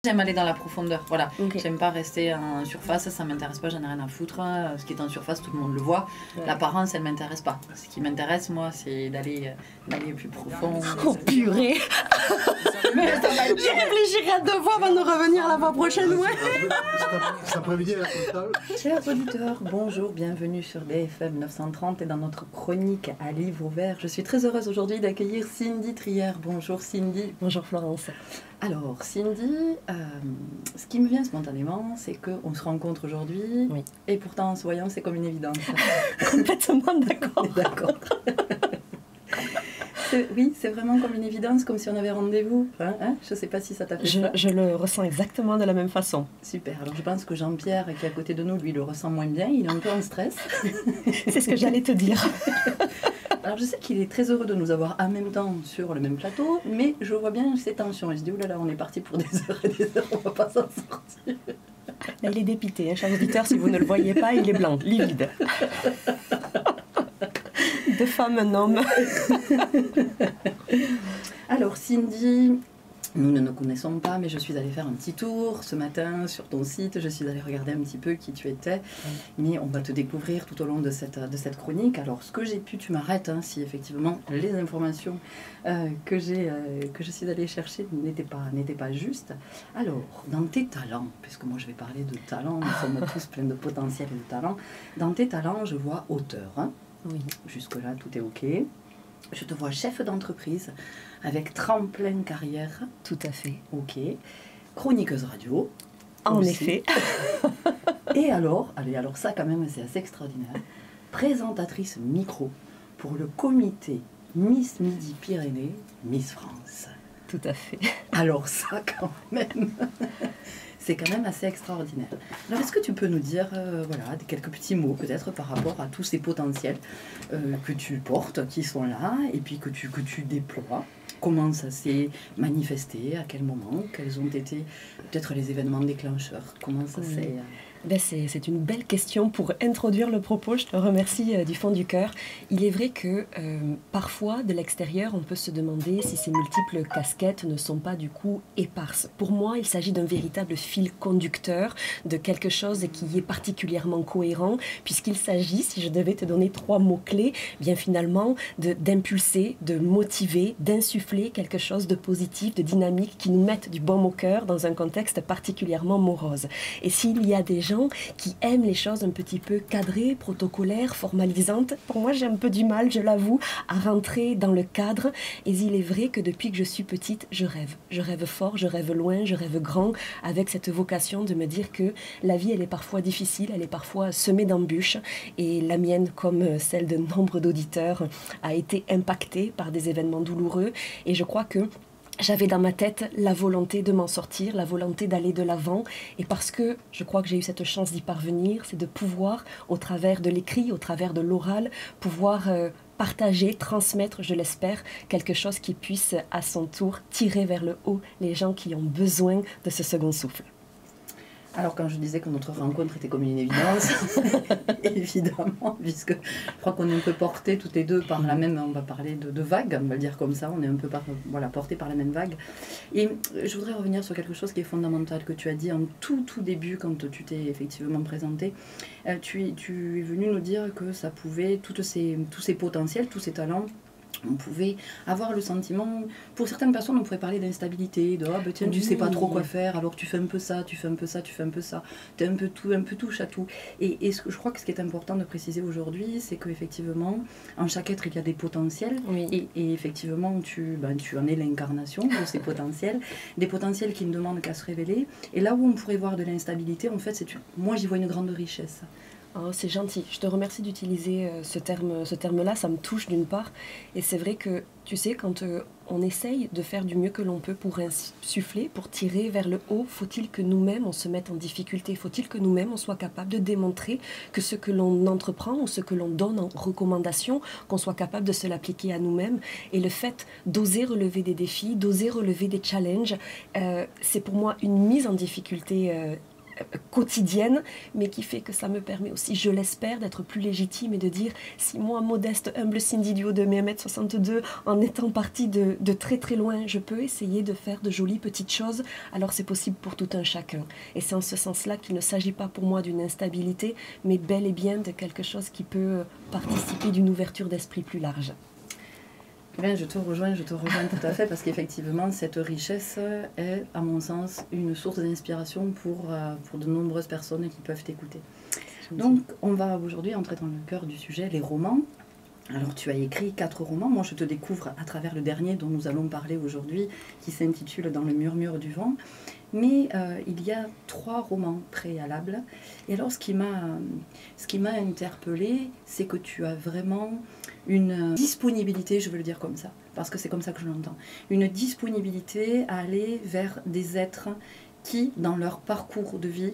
J'aime aller dans la profondeur, voilà. Okay. J'aime pas rester en surface, ça m'intéresse pas, j'en ai rien à foutre. Ce qui est en surface, tout le monde le voit. Ouais. L'apparence, elle m'intéresse pas. Ce qui m'intéresse, moi, c'est d'aller plus profond. Oh purée. J'y réfléchirai à 2 fois avant de revenir la fois prochaine, ouais. Ça prévenait la totale. Chers auditeurs, bonjour, bienvenue sur BFM 930 et dans notre chronique à livre ouvert. Je suis très heureuse aujourd'hui d'accueillir Cindy Trier. Bonjour Cindy. Bonjour Florence. Alors Cindy, ce qui me vient spontanément, c'est qu'on se rencontre aujourd'hui, oui. Et pourtant en se voyant, c'est comme une évidence. Complètement d'accord. D'accord. Oui, c'est vraiment comme une évidence, comme si on avait rendez-vous. Je ne sais pas si ça t'a fait ça. Je le ressens exactement de la même façon. Super. Alors je pense que Jean-Pierre, qui est à côté de nous, lui, le ressent moins bien. Il est un peu en stress. C'est ce que j'allais te dire. Alors je sais qu'il est très heureux de nous avoir en même temps sur le même plateau, mais je vois bien ces tensions. Et je dis, oulala, on est parti pour des heures et des heures, on ne va pas s'en sortir. Là, il est dépité, hein, cher auditeur, si vous ne le voyez pas, il est blanc, livide. 2 femmes, un homme. Alors Cindy, nous ne nous connaissons pas, mais je suis allée faire un petit tour ce matin sur ton site. Je suis allée regarder un petit peu qui tu étais. Mais on va te découvrir tout au long de cette chronique. Alors ce que j'ai pu, tu m'arrêtes si effectivement les informations que je suis allée chercher n'étaient pas justes. Alors, dans tes talents, puisque moi je vais parler de talents, nous sommes tous pleins de potentiel et de talents. Dans tes talents, je vois auteur. Oui. Jusque-là, tout est OK. Je te vois chef d'entreprise avec tremplin carrière. Tout à fait. OK. Chroniqueuse radio. En effet. Et alors ça quand même, c'est assez extraordinaire. Présentatrice micro pour le comité Miss Midi-Pyrénées, Miss France. Tout à fait. Alors ça quand même... C'est quand même assez extraordinaire. Alors, est-ce que tu peux nous dire quelques petits mots peut-être par rapport à tous ces potentiels que tu portes, qui sont là, et puis que tu déploies? Comment ça s'est manifesté? À quel moment? Quels ont été peut-être les événements déclencheurs? Comment ça s'est... C'est une belle question pour introduire le propos. Je te remercie du fond du cœur. Il est vrai que parfois, de l'extérieur, on peut se demander si ces multiples casquettes ne sont pas du coup éparses. Pour moi, il s'agit d'un véritable fil conducteur, de quelque chose qui est particulièrement cohérent, puisqu'il s'agit, si je devais te donner 3 mots-clés, bien finalement, d'impulser, de motiver, d'insuffler quelque chose de positif, de dynamique, qui nous mette du baume au cœur dans un contexte particulièrement morose. Et s'il y a des gens qui aiment les choses un petit peu cadrées, protocolaires, formalisantes. Pour moi, j'ai un peu du mal, je l'avoue, à rentrer dans le cadre. Et il est vrai que depuis que je suis petite, je rêve. Je rêve fort, je rêve loin, je rêve grand, avec cette vocation de me dire que la vie, elle est parfois difficile, elle est parfois semée d'embûches. Et la mienne, comme celle de nombre d'auditeurs, a été impactée par des événements douloureux. Et je crois que j'avais dans ma tête la volonté de m'en sortir, la volonté d'aller de l'avant. Et parce que je crois que j'ai eu cette chance d'y parvenir, c'est de pouvoir, au travers de l'écrit, au travers de l'oral, pouvoir partager, transmettre, je l'espère, quelque chose qui puisse à son tour tirer vers le haut les gens qui ont besoin de ce second souffle. Alors quand je disais que notre rencontre était comme une évidence, évidemment, puisque je crois qu'on est un peu portés toutes les deux par la même, on va parler de vague, on va le dire comme ça, on est un peu portés par la même vague. Et je voudrais revenir sur quelque chose qui est fondamental que tu as dit en tout début quand tu t'es effectivement présenté. Tu es venu nous dire que ça pouvait, tous ces potentiels, tous ces talents, on pouvait avoir le sentiment, pour certaines personnes on pourrait parler d'instabilité, de tiens, tu sais pas trop quoi faire, alors tu fais un peu ça, tu fais un peu ça, tu fais un peu ça, tu es un peu touche à tout. Et je crois que ce qui est important de préciser aujourd'hui, c'est qu'effectivement, en chaque être il y a des potentiels, oui. et effectivement tu en es l'incarnation de ces potentiels, des potentiels qui ne demandent qu'à se révéler. Et là où on pourrait voir de l'instabilité, en fait, moi j'y vois une grande richesse. Oh, c'est gentil. Je te remercie d'utiliser ce terme-là. Ça me touche d'une part. Et c'est vrai que, tu sais, quand on essaye de faire du mieux que l'on peut pour insuffler, pour tirer vers le haut, faut-il que nous-mêmes, on se mette en difficulté? Faut-il que nous-mêmes, on soit capable de démontrer que ce que l'on entreprend ou ce que l'on donne en recommandation, qu'on soit capable de se l'appliquer à nous-mêmes? Et le fait d'oser relever des défis, d'oser relever des challenges, c'est pour moi une mise en difficulté quotidienne, mais qui fait que ça me permet aussi, je l'espère, d'être plus légitime et de dire, si moi, modeste, humble Cindy du haut de mes 1m62, en étant partie de très très loin, je peux essayer de faire de jolies petites choses, alors c'est possible pour tout un chacun. Et c'est en ce sens-là qu'il ne s'agit pas pour moi d'une instabilité, mais bel et bien de quelque chose qui peut participer d'une ouverture d'esprit plus large. Bien, je te rejoins tout à fait, parce qu'effectivement, cette richesse est, à mon sens, une source d'inspiration pour de nombreuses personnes qui peuvent t'écouter. Donc, on va aujourd'hui entrer dans le cœur du sujet, les romans. Alors, tu as écrit 4 romans. Moi, je te découvre à travers le dernier dont nous allons parler aujourd'hui, qui s'intitule « Dans le murmure du vent ». Mais il y a 3 romans préalables. Et alors, ce qui m'a interpellée, c'est que tu as vraiment une disponibilité, je veux le dire comme ça, parce que c'est comme ça que je l'entends, une disponibilité à aller vers des êtres qui, dans leur parcours de vie,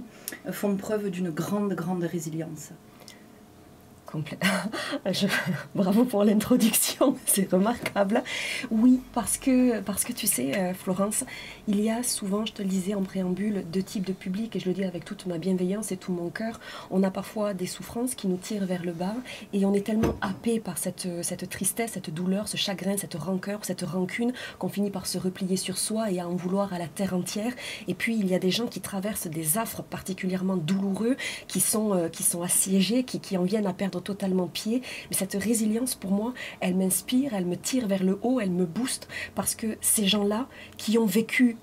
font preuve d'une grande, grande résilience. Bravo pour l'introduction, c'est remarquable. Oui, parce que tu sais, Florence, il y a souvent, je te le disais en préambule, 2 types de publics, et je le dis avec toute ma bienveillance et tout mon cœur. On a parfois des souffrances qui nous tirent vers le bas, et on est tellement happé par cette tristesse, cette douleur, ce chagrin, cette rancœur, cette rancune, qu'on finit par se replier sur soi et à en vouloir à la terre entière. Et puis, il y a des gens qui traversent des affres particulièrement douloureux, qui sont assiégés, qui en viennent à perdre totalement pied, mais cette résilience pour moi, elle m'inspire, elle me tire vers le haut, elle me booste, parce que ces gens-là qui ont vécu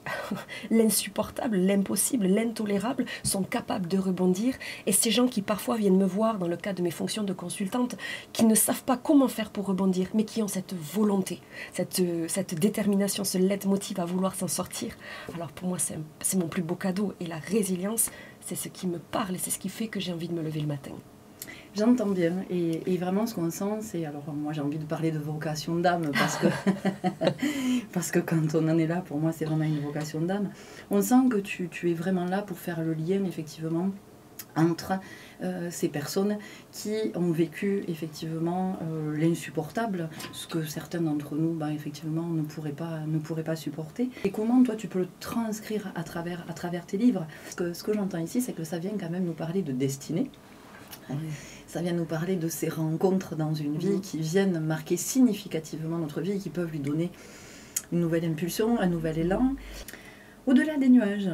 l'insupportable, l'impossible, l'intolérable, sont capables de rebondir, et ces gens qui parfois viennent me voir dans le cadre de mes fonctions de consultante, qui ne savent pas comment faire pour rebondir, mais qui ont cette volonté, cette détermination, ce leitmotiv à vouloir s'en sortir. Alors pour moi, c'est mon plus beau cadeau, et la résilience, c'est ce qui me parle, et c'est ce qui fait que j'ai envie de me lever le matin. J'entends bien, et vraiment ce qu'on sent, c'est, alors moi j'ai envie de parler de vocation d'âme, parce que quand on en est là, pour moi c'est vraiment une vocation d'âme. On sent que tu es vraiment là pour faire le lien effectivement entre ces personnes qui ont vécu effectivement l'insupportable, ce que certains d'entre nous effectivement ne pourraient pas supporter. Et comment toi tu peux le transcrire à travers tes livres? Ce que j'entends ici, c'est que ça vient quand même nous parler de destinée. Ça vient nous parler de ces rencontres dans une vie qui viennent marquer significativement notre vie et qui peuvent lui donner une nouvelle impulsion, un nouvel élan. Au-delà des nuages,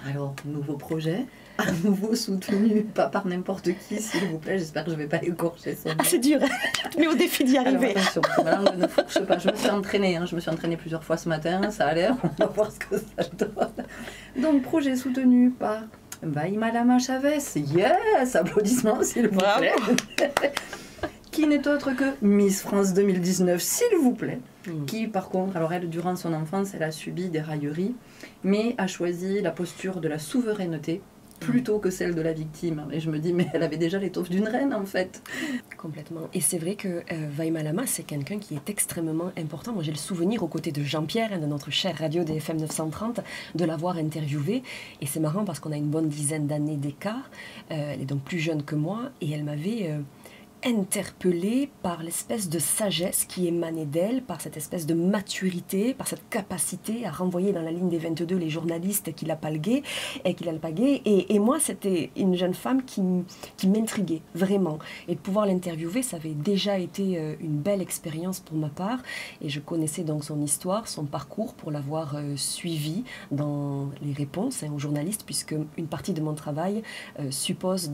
alors, nouveau projet, à nouveau soutenu, pas par n'importe qui, s'il vous plaît, j'espère que je ne vais pas écorcher son nom. Ah, c'est dur, mais au défi d'y arriver. Alors, attention, ma langue ne fourche pas, je me suis entraînée plusieurs fois ce matin, ça a l'air, on va voir ce que ça donne. Donc, projet soutenu par Vaimalama Chavez, yes, applaudissements s'il vous plaît. Qui n'est autre que Miss France 2019, s'il vous plaît. Qui par contre, alors elle, durant son enfance, elle a subi des railleries, mais a choisi la posture de la souveraineté plutôt que celle de la victime. Et je me dis, mais elle avait déjà l'étoffe d'une reine en fait. Complètement. Et c'est vrai que Vaimalama, c'est quelqu'un qui est extrêmement important. Moi, j'ai le souvenir, aux côtés de Jean-Pierre, de notre chère radio des FM 930, de l'avoir interviewée. Et c'est marrant parce qu'on a une bonne dizaine d'années d'écart. Elle est donc plus jeune que moi. Et elle m'avait interpellée par l'espèce de sagesse qui émanait d'elle, par cette espèce de maturité, par cette capacité à renvoyer dans la ligne des 22 les journalistes qui l'alpaguaient. Et moi, c'était une jeune femme qui m'intriguait, vraiment. Et de pouvoir l'interviewer, ça avait déjà été une belle expérience pour ma part. Et je connaissais donc son histoire, son parcours, pour l'avoir suivi dans les réponses aux journalistes, puisque une partie de mon travail suppose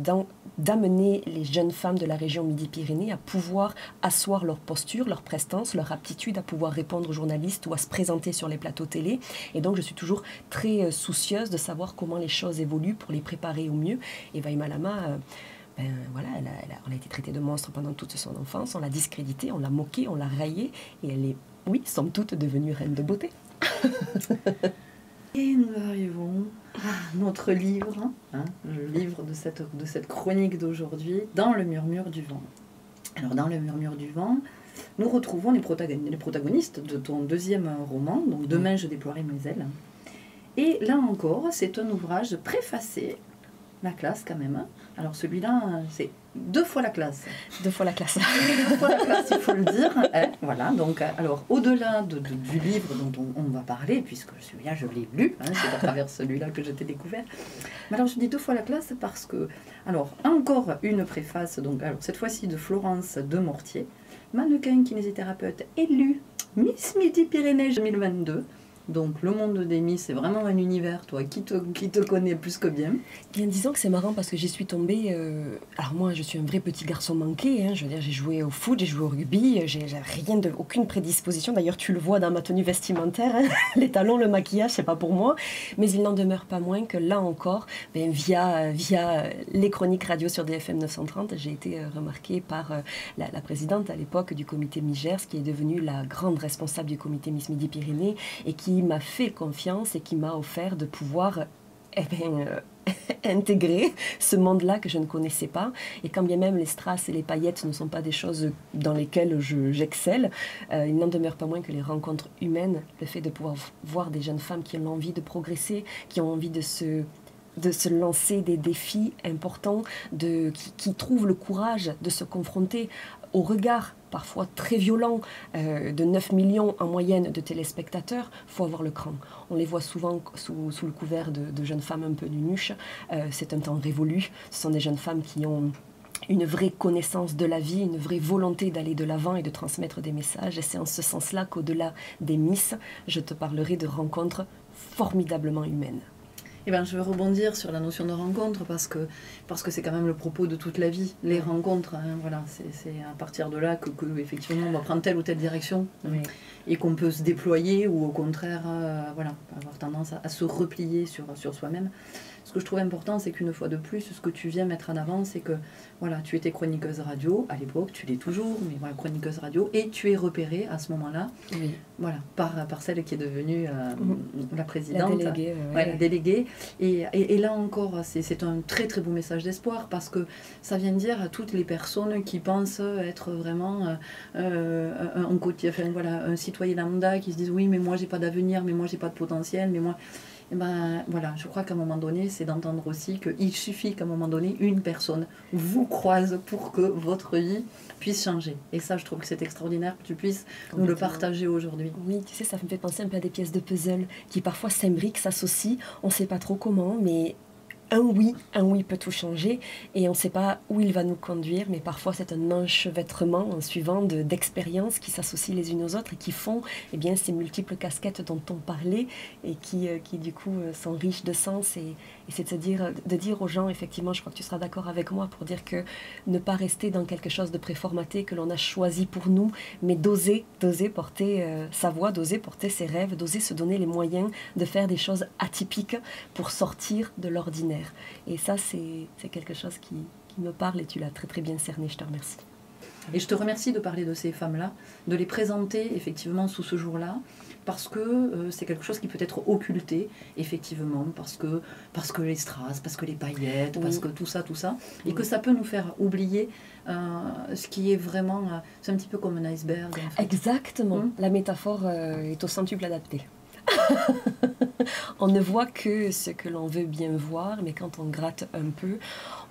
d'amener les jeunes femmes de la région Midi-Pyrénées à pouvoir asseoir leur posture, leur prestance, leur aptitude à pouvoir répondre aux journalistes ou à se présenter sur les plateaux télé. Et donc, je suis toujours très soucieuse de savoir comment les choses évoluent pour les préparer au mieux. Et Vaimalama, voilà, elle a été traitée de monstre pendant toute son enfance. On l'a discréditée, on l'a moquée, on l'a raillée. Et elle est, oui, somme toute, devenue reine de beauté. Et nous arrivons à notre livre, le livre de cette chronique d'aujourd'hui, Dans le murmure du vent. Alors, Dans le murmure du vent, nous retrouvons les protagonistes de ton 2e roman, donc Demain je déploierai mes ailes. Et là encore, c'est un ouvrage préfacé la classe quand même. Hein. Alors celui-là, c'est 2 fois la classe. 2 fois la classe. 2 fois la classe, il faut le dire. Hein. Voilà, donc alors au-delà du livre dont on va parler, puisque celui-là, je l'ai lu, hein, c'est à travers celui-là que je t'ai découvert. Mais alors je dis 2 fois la classe parce que, alors encore une préface, donc alors cette fois-ci de Florence de Mortier, mannequin kinésithérapeute élue Miss Midi-Pyrénées 2022. Donc le monde des Miss, c'est vraiment un univers, toi, qui te connaît plus que bien. Bien, disons que c'est marrant parce que j'y suis tombée... alors moi, je suis un vrai petit garçon manqué, hein, je veux dire, j'ai joué au foot, j'ai joué au rugby, j'ai aucune prédisposition. D'ailleurs, tu le vois dans ma tenue vestimentaire, hein, les talons, le maquillage, c'est pas pour moi. Mais il n'en demeure pas moins que là encore, via les chroniques radio sur DFM 930, j'ai été remarquée par la présidente à l'époque du comité Migers, qui est devenue la grande responsable du comité Miss Midi-Pyrénées et qui m'a fait confiance et qui m'a offert de pouvoir intégrer ce monde-là que je ne connaissais pas. Et quand bien même les strass et les paillettes ne sont pas des choses dans lesquelles j'excelle, il n'en demeure pas moins que les rencontres humaines, le fait de pouvoir voir des jeunes femmes qui ont envie de progresser, qui ont envie de se lancer des défis importants, qui trouvent le courage de se confronter au regard parfois très violent de 9 millions en moyenne de téléspectateurs, il faut avoir le cran. On les voit souvent sous le couvert de jeunes femmes un peu nunuches. C'est un temps révolu. Ce sont des jeunes femmes qui ont une vraie connaissance de la vie, une vraie volonté d'aller de l'avant et de transmettre des messages. Et c'est en ce sens-là qu'au-delà des Miss, je te parlerai de rencontres formidablement humaines. Eh ben, je veux rebondir sur la notion de rencontre parce que c'est quand même le propos de toute la vie, les rencontres. Hein, voilà, c'est à partir de là que effectivement on va prendre telle ou telle direction et qu'on peut se déployer ou au contraire voilà, avoir tendance à se replier sur soi-même. Ce que je trouve important, c'est qu'une fois de plus, ce que tu viens mettre en avant, c'est que voilà, tu étais chroniqueuse radio à l'époque, tu l'es toujours, mais voilà, chroniqueuse radio, et tu es repérée à ce moment-là, voilà, par celle qui est devenue la présidente, la déléguée. Et là encore, c'est un très très beau message d'espoir parce que ça vient dire à toutes les personnes qui pensent être vraiment un citoyen lambda qui se disent oui, mais moi j'ai pas d'avenir, mais moi j'ai pas de potentiel, mais moi. Et ben, voilà, je crois qu'à un moment donné, c'est d'entendre aussi qu'il suffit qu'à un moment donné, une personne vous croise pour que votre vie puisse changer. Et ça, je trouve que c'est extraordinaire que tu puisses nous le partager aujourd'hui. Oui, tu sais, ça me fait penser un peu à des pièces de puzzle qui parfois s'imbriquent, s'associent, on ne sait pas trop comment, mais un oui peut tout changer et on ne sait pas où il va nous conduire, mais parfois c'est un enchevêtrement en suivant d'expériences qui s'associent les unes aux autres et qui font ces multiples casquettes dont on parlait et qui du coup sont riches de sens et c'est de dire aux gens, effectivement, je crois que tu seras d'accord avec moi pour dire que ne pas rester dans quelque chose de préformaté que l'on a choisi pour nous, mais d'oser porter sa voix, d'oser porter ses rêves, d'oser se donner les moyens de faire des choses atypiques pour sortir de l'ordinaire. Et ça, c'est quelque chose qui me parle et tu l'as très très bien cerné, je te remercie. Et je te remercie de parler de ces femmes-là, de les présenter effectivement sous ce jour-là, parce que c'est quelque chose qui peut être occulté, effectivement, parce que les strass, parce que les paillettes, parce que tout ça, et que ça peut nous faire oublier ce qui est vraiment, c'est un petit peu comme un iceberg. En fait. Exactement, la métaphore est au centuple adaptée. On ne voit que ce que l'on veut bien voir, mais quand on gratte un peu,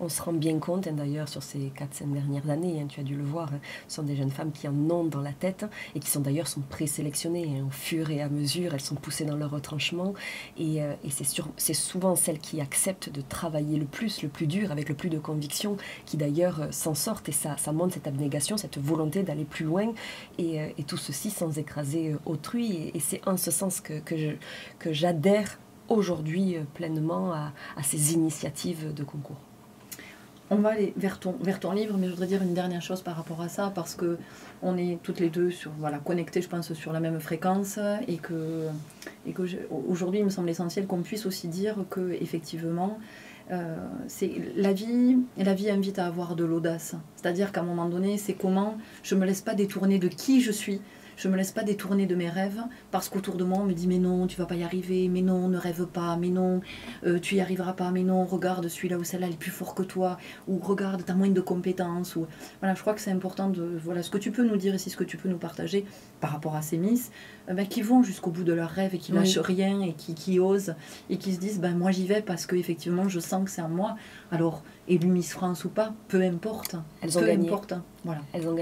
on se rend bien compte, et d'ailleurs sur ces 4-5 dernières années, tu as dû le voir, ce sont des jeunes femmes qui en ont dans la tête et qui sont présélectionnées au fur et à mesure, elles sont poussées dans leur retranchement et c'est souvent celles qui acceptent de travailler le plus dur, avec le plus de conviction, qui d'ailleurs s'en sortent et ça montre cette abnégation, cette volonté d'aller plus loin et tout ceci sans écraser autrui et c'est en ce sens que j'adhère aujourd'hui pleinement à ces initiatives de concours. On va aller vers ton livre, mais je voudrais dire une dernière chose par rapport à ça, parce que on est toutes les deux connectées, je pense, sur la même fréquence, et que aujourd'hui, il me semble essentiel qu'on puisse aussi dire que effectivement, c'est la vie invite à avoir de l'audace. C'est-à-dire qu'à un moment donné, c'est comment je me laisse pas détourner de qui je suis. Je ne me laisse pas détourner de mes rêves parce qu'autour de moi on me dit mais non, tu vas pas y arriver, mais non, ne rêve pas, mais non, tu y arriveras pas, mais non, regarde celui-là ou celle-là, il est plus fort que toi, ou regarde, tu as moins de compétences. Ou... Voilà, je crois que c'est important de... Voilà, ce que tu peux nous dire ici, ce que tu peux nous partager par rapport à ces Miss, qui vont jusqu'au bout de leurs rêves et qui lâchent rien et qui osent et qui se disent moi j'y vais parce que effectivement je sens que c'est en moi. Alors, élu Miss France ou pas, peu importe. Elles ont gagné. Voilà. Elles ont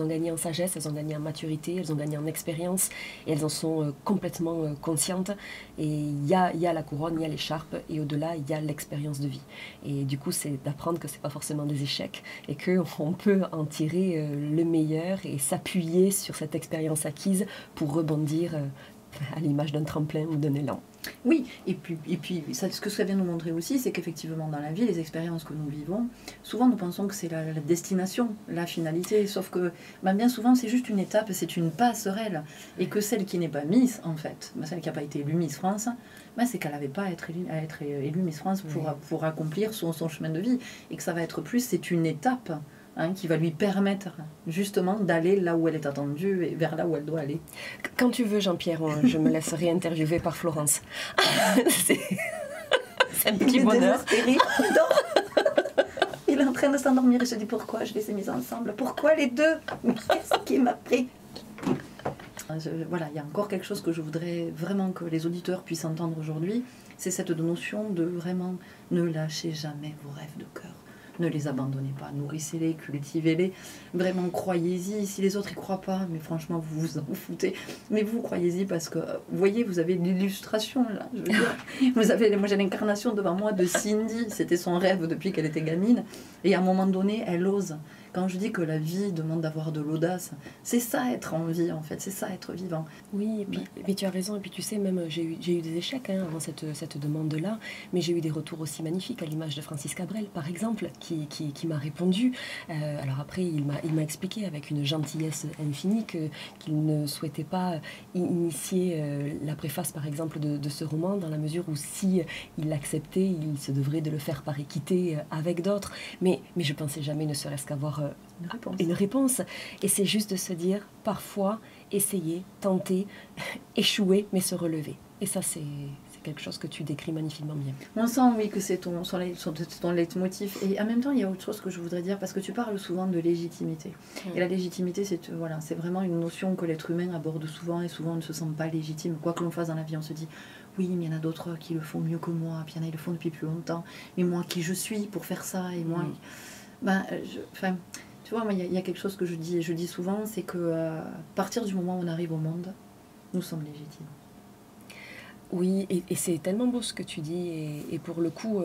gagné en sagesse, elles ont gagné en maturité, elles ont gagné en expérience et elles en sont complètement conscientes. Et il y a la couronne, il y a l'écharpe et au-delà, il y a l'expérience de vie. Et du coup, c'est d'apprendre que ce n'est pas forcément des échecs et qu'on peut en tirer le meilleur et s'appuyer sur cette expérience acquise pour rebondir à l'image d'un tremplin ou d'un élan. Oui, et puis ça, ce que ça vient nous montrer aussi, c'est qu'effectivement dans la vie, les expériences que nous vivons, souvent nous pensons que c'est la destination, la finalité, sauf que bien souvent c'est juste une étape, c'est une passerelle, et que celle qui n'est pas Miss, en fait, celle qui n'a pas été élue Miss France, c'est qu'elle n'avait pas à être élue Miss France pour accomplir son chemin de vie, et que ça va être plus, c'est une étape. Qui va lui permettre justement d'aller là où elle est attendue et vers là où elle doit aller. Quand tu veux, Jean-Pierre, je me laisse réinterviewer par Florence. c'est un petit bonheur. Il est en train de s'endormir et se dit pourquoi je les ai mis ensemble. Pourquoi les deux? Qu'est-ce qui m'a pris? Voilà, il y a encore quelque chose que je voudrais vraiment que les auditeurs puissent entendre aujourd'hui. C'est cette notion de vraiment ne lâchez jamais vos rêves de cœur. Ne les abandonnez pas, nourrissez-les, cultivez-les. Vraiment, croyez-y. Si les autres y croient pas, mais franchement, vous vous en foutez. Mais vous, croyez-y parce que, vous voyez, vous avez l'illustration, là. Je veux dire, moi, j'ai l'incarnation devant moi de Cindy. C'était son rêve depuis qu'elle était gamine. Et à un moment donné, elle ose. Quand je dis que la vie demande d'avoir de l'audace, c'est ça être en vie, en fait. C'est ça être vivant. Oui, et puis tu as raison. Et puis tu sais, même j'ai eu des échecs avant cette demande-là, mais j'ai eu des retours aussi magnifiques, à l'image de Francis Cabrel, par exemple, qui m'a répondu. Alors après, il m'a expliqué avec une gentillesse infinie qu'il ne souhaitait pas initier la préface, par exemple, de ce roman, dans la mesure où si il l'acceptait, il se devrait de le faire par équité avec d'autres. Mais je pensais jamais, ne serait-ce qu'avoir une réponse. Et c'est juste de se dire, parfois, essayer, tenter, échouer, mais se relever. Et ça, c'est quelque chose que tu décris magnifiquement bien. On sent, oui, que c'est ton leitmotiv. Et en même temps, il y a autre chose que je voudrais dire, parce que tu parles souvent de légitimité. Et la légitimité, c'est vraiment une notion que l'être humain aborde souvent, et souvent on ne se sent pas légitime. Quoi que l'on fasse dans la vie, on se dit, oui, mais il y en a d'autres qui le font mieux que moi, puis il y en a qui le font depuis plus longtemps. Mais moi, qui je suis pour faire ça? Et moi... tu vois, il y a quelque chose que je dis souvent, c'est que à partir du moment où on arrive au monde, nous sommes légitimes. Oui, et c'est tellement beau ce que tu dis, et pour le coup,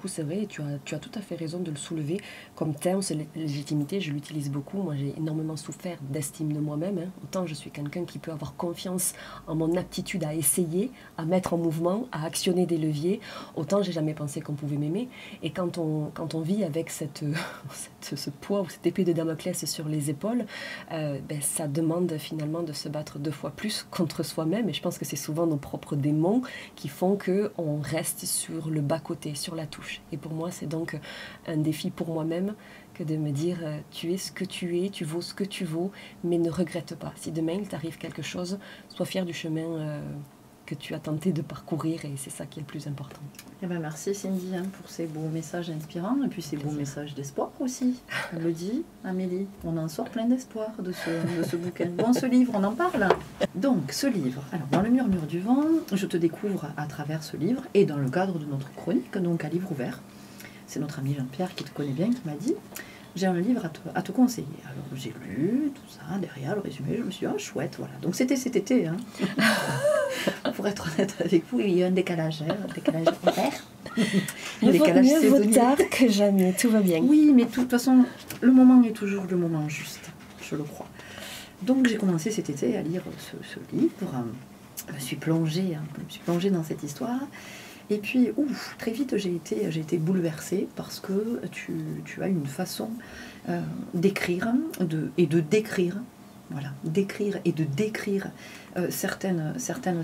c'est vrai, tu as tout à fait raison de le soulever. Comme terme, c'est légitimité, je l'utilise beaucoup. Moi, j'ai énormément souffert d'estime de moi-même. Autant je suis quelqu'un qui peut avoir confiance en mon aptitude à essayer, à mettre en mouvement, à actionner des leviers. Autant j'ai jamais pensé qu'on pouvait m'aimer. Et quand on vit avec ce poids ou cette épée de Damoclès sur les épaules, ça demande finalement de se battre 2 fois plus contre soi-même. Et je pense que c'est souvent nos propres démons qui font qu'on reste sur le bas-côté, sur la touche. Et pour moi, c'est donc un défi pour moi-même que de me dire tu es ce que tu es, tu vaux ce que tu vaux, mais ne regrette pas. Si demain il t'arrive quelque chose, sois fier du chemin que tu as tenté de parcourir, et c'est ça qui est le plus important. Eh ben merci Cindy pour ces beaux messages inspirants et puis ces beaux messages d'espoir aussi. Elle le dit, Amélie, on en sort plein d'espoir de ce bouquin. Bon, ce livre, on en parle. Donc, ce livre, alors dans le murmure du vent, je te découvre à travers ce livre et dans le cadre de notre chronique, donc à livre ouvert. C'est notre ami Jean-Pierre qui te connaît bien qui m'a dit j'ai un livre à te conseiller. Alors j'ai lu tout ça, derrière le résumé, je me suis dit, chouette, voilà. Donc c'était cet été, pour être honnête avec vous, il y a un décalage horaire. Mieux vaut tard que jamais, tout va bien. Oui, mais de toute façon, le moment est toujours le moment juste, je le crois. Donc j'ai commencé cet été à lire ce livre, je me suis plongée dans cette histoire. Et puis, très vite, j'ai été bouleversée parce que tu as une façon d'écrire et de décrire, voilà, d'écrire et de décrire certaines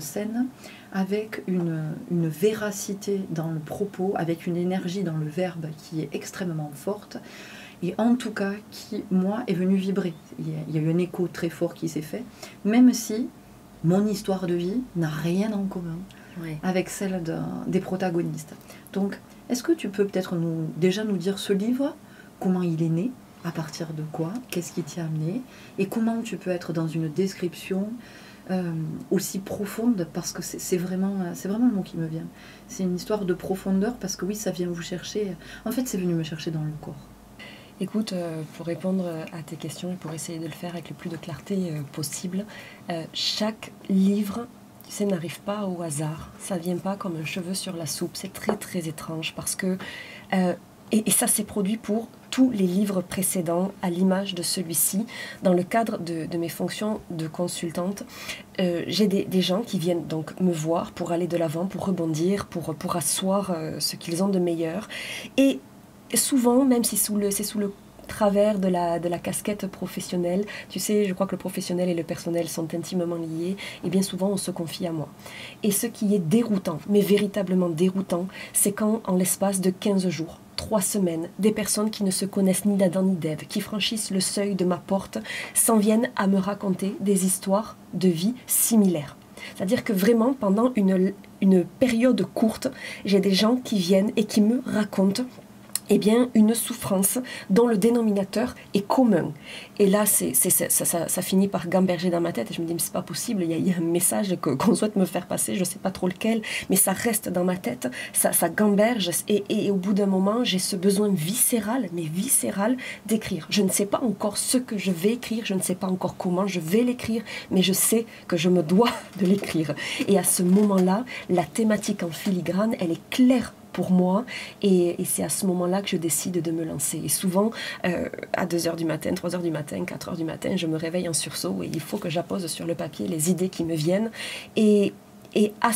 scènes avec une véracité dans le propos, avec une énergie dans le verbe qui est extrêmement forte. et en tout cas qui, moi, est venu vibrer. Il y a eu un écho très fort qui s'est fait, même si mon histoire de vie n'a rien en commun avec celle des protagonistes. Donc, est-ce que tu peux peut-être déjà nous dire ce livre, comment il est né, à partir de quoi, qu'est-ce qui t'y a amené, et comment tu peux être dans une description aussi profonde, parce que c'est vraiment le mot qui me vient. C'est une histoire de profondeur, parce que oui, ça vient vous chercher. En fait, c'est venu me chercher dans le corps. Écoute, pour répondre à tes questions et pour essayer de le faire avec le plus de clarté possible, chaque livre, tu sais, n'arrive pas au hasard. Ça vient pas comme un cheveu sur la soupe. C'est très très étrange parce que... et ça s'est produit pour tous les livres précédents, à l'image de celui-ci. Dans le cadre de mes fonctions de consultante, j'ai des gens qui viennent donc me voir pour aller de l'avant, pour rebondir, pour asseoir ce qu'ils ont de meilleur. Et souvent, même si c'est sous le travers de la casquette professionnelle, tu sais, je crois que le professionnel et le personnel sont intimement liés, et bien souvent on se confie à moi. Et ce qui est déroutant, mais véritablement déroutant, c'est quand en l'espace de 15 jours, 3 semaines, des personnes qui ne se connaissent ni d'Adam ni d'Ève, qui franchissent le seuil de ma porte, s'en viennent à me raconter des histoires de vie similaires. C'est-à-dire que vraiment, pendant une période courte, j'ai des gens qui viennent et qui me racontent une souffrance dont le dénominateur est commun. Et là, ça finit par gamberger dans ma tête. Et je me dis, mais c'est pas possible, il y a un message qu'on souhaite me faire passer, je sais pas trop lequel, mais ça reste dans ma tête, ça gamberge. Et au bout d'un moment, j'ai ce besoin viscéral d'écrire. Je ne sais pas encore ce que je vais écrire, je ne sais pas encore comment je vais l'écrire, mais je sais que je me dois de l'écrire. Et à ce moment-là, la thématique en filigrane, elle est claire pour moi, et c'est à ce moment-là que je décide de me lancer. Et souvent, à 2h du matin, 3h du matin, 4h du matin, je me réveille en sursaut et il faut que j'appose sur le papier les idées qui me viennent. Et à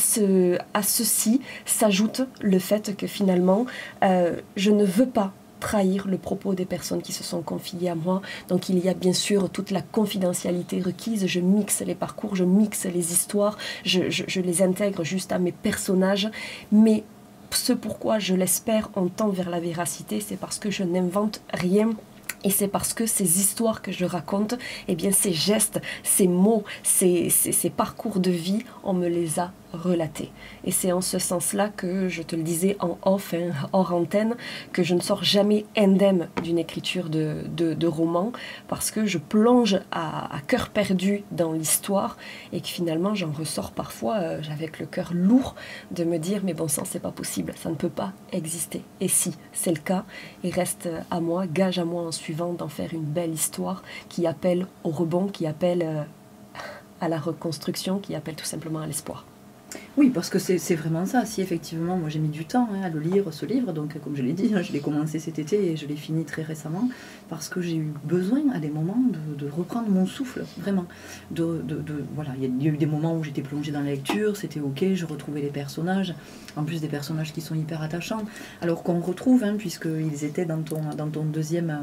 ceci s'ajoute le fait que finalement, je ne veux pas trahir le propos des personnes qui se sont confiées à moi. Donc il y a bien sûr toute la confidentialité requise, je mixe les parcours, je mixe les histoires, je les intègre juste à mes personnages, mais ce pourquoi je l'espère on tend vers la véracité, c'est parce que je n'invente rien. Et c'est parce que ces histoires que je raconte, ces gestes, ces mots, ces parcours de vie, on me les a relatés. Et c'est en ce sens-là que, je te le disais en off, hors antenne, que je ne sors jamais indemne d'une écriture de roman, parce que je plonge à cœur perdu dans l'histoire, et que finalement j'en ressors parfois avec le cœur lourd de me dire, mais bon sang, c'est pas possible, ça ne peut pas exister. Et si c'est le cas, il reste à moi, gage à moi en suivant, d'en faire une belle histoire qui appelle au rebond, qui appelle à la reconstruction, qui appelle tout simplement à l'espoir. Oui, parce que c'est vraiment ça. Si effectivement, moi j'ai mis du temps à le lire, ce livre, donc comme je l'ai dit, je l'ai commencé cet été et je l'ai fini très récemment, parce que j'ai eu besoin à des moments de reprendre mon souffle, vraiment. Voilà, il y a eu des moments où j'étais plongée dans la lecture, c'était ok, je retrouvais les personnages, en plus des personnages qui sont hyper attachants, alors qu'on retrouve, puisqu'ils étaient dans ton deuxième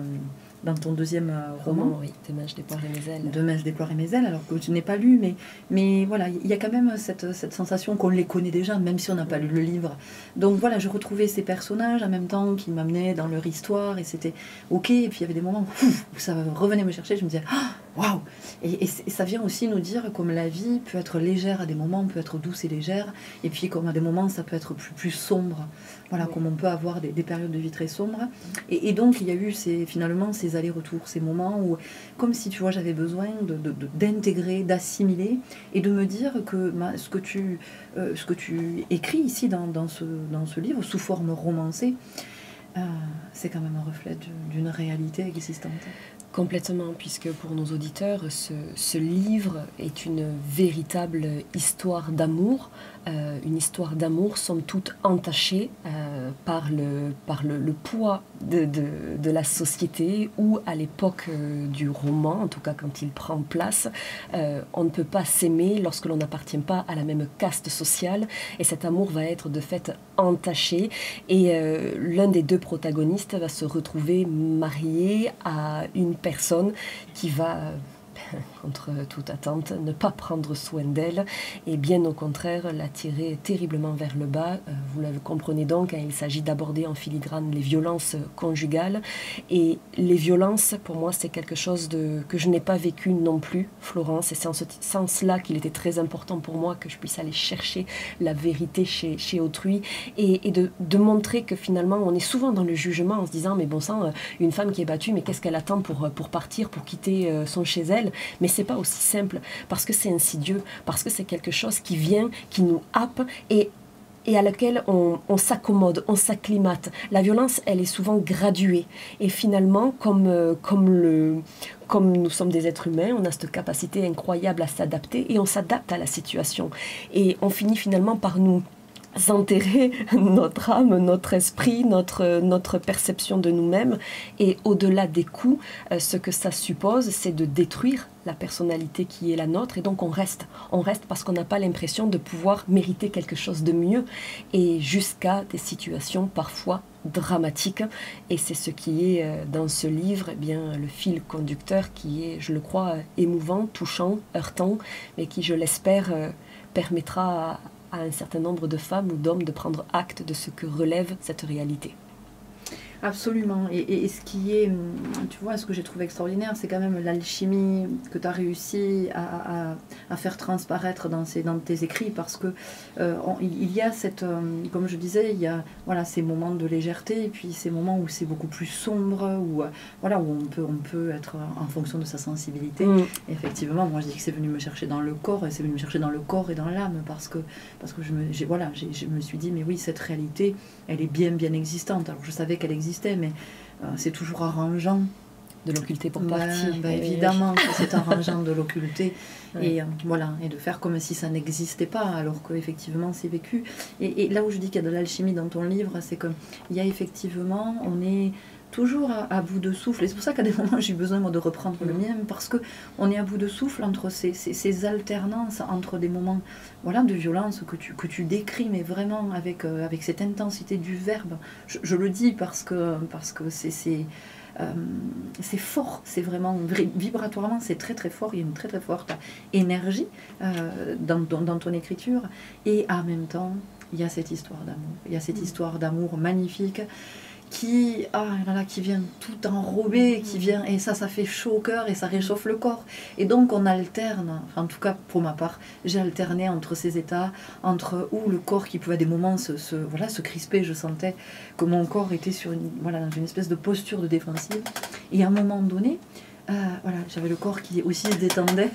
roman. Oui, Demain je déploierai mes ailes. Demain je déploierai mes ailes, alors que je n'ai pas lu, mais voilà, il y a quand même cette sensation qu'on les connaît déjà, même si on n'a pas lu le livre. Donc voilà, je retrouvais ces personnages en même temps qui m'amenaient dans leur histoire, et c'était ok, et puis il y avait des moments où ça revenait me chercher, je me disais, waouh! Et ça vient aussi nous dire comme la vie peut être légère à des moments, peut être douce et légère, et puis comme à des moments ça peut être plus sombre. Voilà, oui. Comme on peut avoir des périodes de vie très sombres. Et donc, il y a eu finalement ces allers-retours, ces moments où, comme si, tu vois, j'avais besoin d'intégrer, d'assimiler, et de me dire que ce que tu écris ici dans ce livre, sous forme romancée, c'est quand même un reflet d'une réalité existante. Complètement, puisque pour nos auditeurs, ce livre est une véritable histoire d'amour, une histoire d'amour somme toute entachée par le poids de la société, où à l'époque du roman, en tout cas quand il prend place, on ne peut pas s'aimer lorsque l'on n'appartient pas à la même caste sociale, et cet amour va être de fait entaché, et l'un des deux protagonistes va se retrouver marié à une personne qui va contre toute attente, ne pas prendre soin d'elle et bien au contraire la tirer terriblement vers le bas. Vous le comprenez donc, hein, il s'agit d'aborder en filigrane les violences conjugales. Et les violences, pour moi, c'est quelque chose que je n'ai pas vécu non plus, Florence. Et c'est en ce sens-là qu'il était très important pour moi que je puisse aller chercher la vérité chez autrui et de montrer que finalement, on est souvent dans le jugement en se disant, mais bon sang, une femme qui est battue, mais qu'est-ce qu'elle attend pour partir, pour quitter son chez elle? Mais c'est pas aussi simple, parce que c'est insidieux, parce que c'est quelque chose qui vient, qui nous happe et à laquelle on s'accommode, on s'acclimate. La violence, elle est souvent graduée. Et finalement, comme nous sommes des êtres humains, on a cette capacité incroyable à s'adapter et on s'adapte à la situation. Et on finit finalement par nous enterrer notre âme, notre esprit, notre perception de nous-mêmes. Et au-delà des coups, ce que ça suppose, c'est de détruire la personnalité qui est la nôtre. Et donc on reste parce qu'on n'a pas l'impression de pouvoir mériter quelque chose de mieux. Et jusqu'à des situations parfois dramatiques. Et c'est ce qui est dans ce livre, eh bien, le fil conducteur qui est, je le crois, émouvant, touchant, heurtant, mais qui, je l'espère, permettra à un certain nombre de femmes ou d'hommes de prendre acte de ce que relève cette réalité. Absolument. Et ce qui est, tu vois, ce que j'ai trouvé extraordinaire, c'est quand même l'alchimie que tu as réussi à faire transparaître dans tes écrits, parce que il y a cette, comme je disais, il y a voilà, ces moments de légèreté, et puis ces moments où c'est beaucoup plus sombre, où, voilà, où on peut être en fonction de sa sensibilité. Et effectivement, moi je dis que c'est venu me chercher dans le corps, et c'est venu me chercher dans le corps et dans l'âme, parce que je me suis dit, mais oui, cette réalité, elle est bien existante. Alors je savais qu'elle existait, mais c'est toujours arrangeant de l'occulter pour partir. Évidemment que c'est arrangeant de l'occulter et voilà, et de faire comme si ça n'existait pas, alors qu'effectivement c'est vécu. Et là où je dis qu'il y a de l'alchimie dans ton livre, c'est qu'il y a effectivement, on est toujours à bout de souffle, et c'est pour ça qu'à des moments j'ai eu besoin moi de reprendre le mien, parce que on est à bout de souffle entre ces alternances, entre des moments, voilà, de violence que tu décris, mais vraiment avec cette intensité du verbe. Je le dis parce que c'est fort, c'est vraiment vibratoirement, c'est très très fort, il y a une très très forte énergie dans ton écriture, et en même temps il y a cette histoire d'amour, il y a cette histoire d'amour magnifique qui vient tout enrobé, qui vient, et ça fait chaud au cœur et ça réchauffe le corps. Et donc on alterne, enfin, en tout cas pour ma part, j'ai alterné entre ces états, entre où le corps qui pouvait à des moments se crisper, je sentais que mon corps était dans une espèce de posture de défensive, et à un moment donné, j'avais le corps qui aussi se détendait.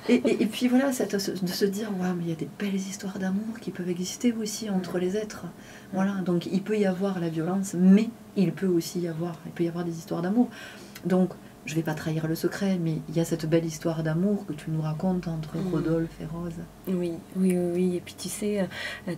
Et puis voilà, de se dire, waouh, mais il y a des belles histoires d'amour qui peuvent exister aussi entre les êtres. Voilà, donc il peut y avoir la violence, mais il peut y avoir des histoires d'amour. Donc, je ne vais pas trahir le secret, mais il y a cette belle histoire d'amour que tu nous racontes entre Rodolphe et Rose. Oui. Et puis tu sais,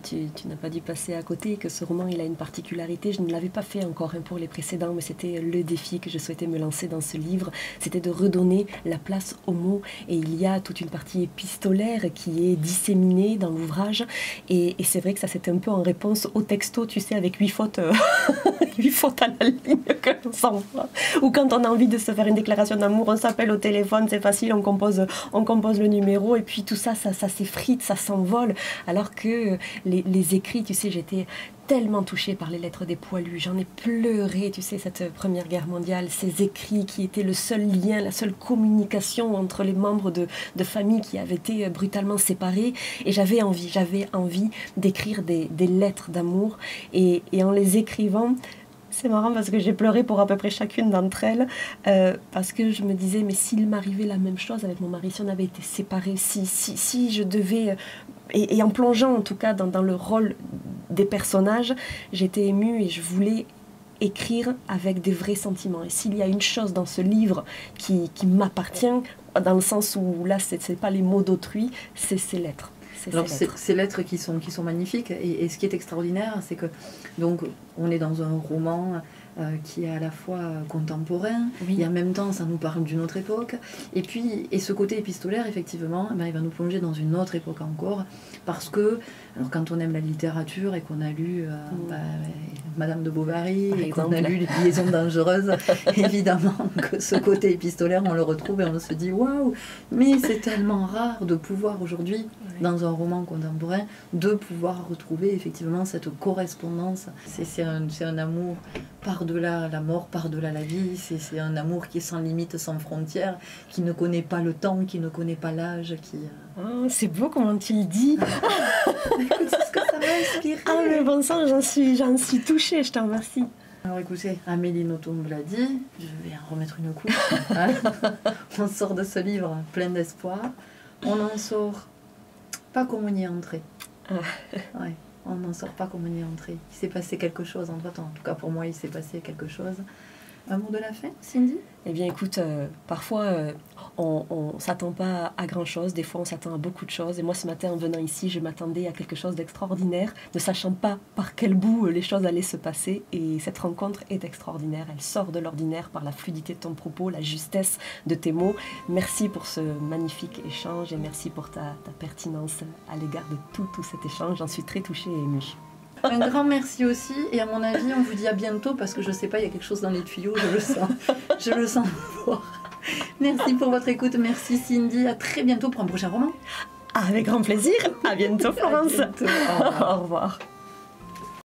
tu n'as pas dû passer à côté que ce roman, il a une particularité. Je ne l'avais pas fait encore pour les précédents, mais c'était le défi que je souhaitais me lancer dans ce livre. C'était de redonner la place aux mots. Et il y a toute une partie épistolaire qui est disséminée dans l'ouvrage. Et c'est vrai que ça, c'était un peu en réponse au texto, tu sais, avec 8 fautes, 8 fautes à la ligne que l'on s'envoie. Ou quand on a envie de se faire une déclaration d'amour, on s'appelle au téléphone, c'est facile, on compose le numéro, et puis tout ça s'effrite, ça s'envole, alors que les écrits, tu sais, j'étais tellement touchée par les lettres des poilus, j'en ai pleuré, tu sais, cette Première Guerre mondiale, ces écrits qui étaient le seul lien, la seule communication entre les membres de familles qui avaient été brutalement séparés, et j'avais envie d'écrire des lettres d'amour, et en les écrivant, c'est marrant parce que j'ai pleuré pour à peu près chacune d'entre elles, parce que je me disais, mais s'il m'arrivait la même chose avec mon mari, si on avait été séparés, si je devais, et en plongeant en tout cas dans le rôle des personnages, j'étais émue et je voulais écrire avec des vrais sentiments. Et s'il y a une chose dans ce livre qui m'appartient, dans le sens où là, c'est pas les mots d'autrui, c'est ces lettres. Alors ces lettres qui sont magnifiques, et ce qui est extraordinaire, c'est que donc on est dans un roman qui est à la fois contemporain, et en même temps ça nous parle d'une autre époque, et ce côté épistolaire, effectivement, il va nous plonger dans une autre époque encore, parce que alors quand on aime la littérature et qu'on a lu Madame de Bovary Par et qu'on a exemple. lu Les liaisons dangereuses, évidemment que ce côté épistolaire, on le retrouve et on se dit waouh, mais c'est tellement rare de pouvoir aujourd'hui, dans un roman contemporain, de pouvoir retrouver effectivement cette correspondance. C'est un amour par-delà la mort, par-delà la vie, c'est un amour qui est sans limite, sans frontières, qui ne connaît pas le temps, qui ne connaît pas l'âge, qui... Oh, c'est beau comment tu le dis. Écoute, c'est ce que ça m'a inspiré. Ah mais bon sang, j'en suis touchée, je te remercie. Alors écoutez, Amélie Nothomb me l'a dit, je vais en remettre une couche. Hein. On sort de ce livre plein d'espoir. On en sort pas comme on y est entré. Ouais, on n'en sort pas comme on y est entré. Il s'est passé quelque chose entre-temps. En tout cas pour moi, il s'est passé quelque chose. Un mot de la fin, Cindy? Eh bien écoute, parfois on ne s'attend pas à grand-chose, des fois on s'attend à beaucoup de choses. Et moi ce matin en venant ici, je m'attendais à quelque chose d'extraordinaire, ne sachant pas par quel bout les choses allaient se passer. Et cette rencontre est extraordinaire, elle sort de l'ordinaire par la fluidité de ton propos, la justesse de tes mots. Merci pour ce magnifique échange et merci pour ta pertinence à l'égard de tout cet échange. J'en suis très touchée et émue. Un grand merci aussi, et à mon avis, on vous dit à bientôt parce que je sais pas, il y a quelque chose dans les tuyaux, je le sens fort. Merci pour votre écoute, merci Cindy, à très bientôt pour un prochain roman. Avec grand plaisir, à bientôt Florence. À bientôt. Au revoir. Au revoir.